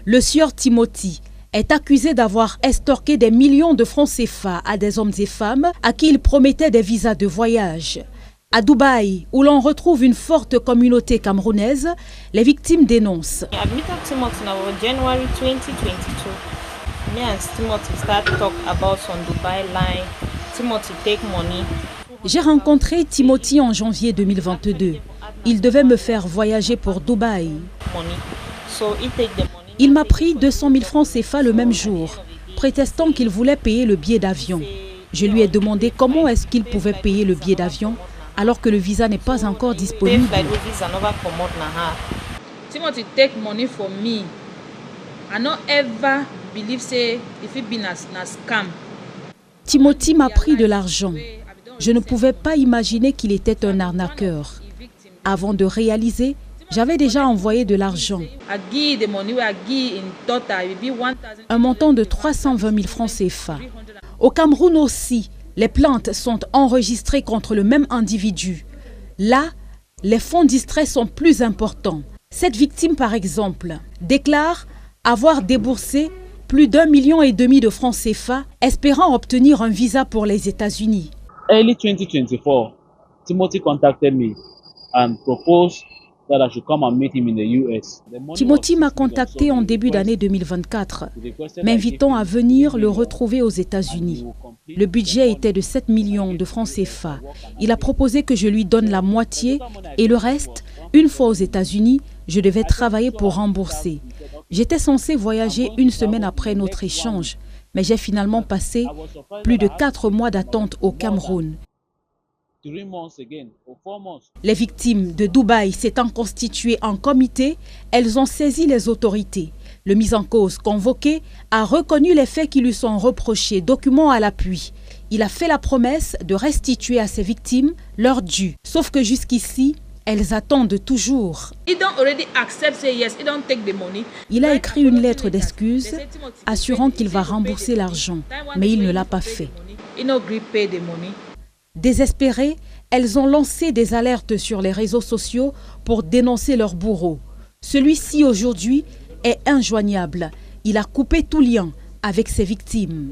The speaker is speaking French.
Le sieur Timothy est accusé d'avoir estorqué des millions de francs CFA à des hommes et femmes à qui il promettait des visas de voyage. À Dubaï, où l'on retrouve une forte communauté camerounaise, les victimes dénoncent. J'ai rencontré Timothy en janvier 2022. Il devait me faire voyager pour Dubaï. Il m'a pris 200 000 francs CFA le même jour, prétextant qu'il voulait payer le billet d'avion. Je lui ai demandé comment est-ce qu'il pouvait payer le billet d'avion alors que le visa n'est pas encore disponible. Timothy take money from me. I don't ever believe say if it been a scam. Timothy m'a pris de l'argent. Je ne pouvais pas imaginer qu'il était un arnaqueur. Avant de réaliser, j'avais déjà envoyé de l'argent. Un montant de 320 000 francs CFA. Au Cameroun aussi, les plaintes sont enregistrées contre le même individu. Là, les fonds distraits sont plus importants. Cette victime, par exemple, déclare avoir déboursé plus d'1,5 million de francs CFA, espérant obtenir un visa pour les États-Unis. Early 2024, Timothy contacted me and proposed that I should come and meet him in the US. Timothy m'a contacté en début d'année 2024, m'invitant à venir le retrouver aux États-Unis. Le budget était de 7 millions de francs CFA. Il a proposé que je lui donne la moitié et le reste, une fois aux États-Unis, je devais travailler pour rembourser. J'étais censé voyager une semaine après notre échange, mais j'ai finalement passé plus de 4 mois d'attente au Cameroun. Les victimes de Dubaï s'étant constituées en comité, elles ont saisi les autorités. Le mis en cause convoqué a reconnu les faits qui lui sont reprochés, documents à l'appui. Il a fait la promesse de restituer à ses victimes leur dû. Sauf que jusqu'ici, elles attendent toujours. Il a écrit une lettre d'excuse assurant qu'il va rembourser l'argent, mais il ne l'a pas fait. Désespérées, elles ont lancé des alertes sur les réseaux sociaux pour dénoncer leur bourreau. Celui-ci aujourd'hui est injoignable. Il a coupé tout lien avec ses victimes.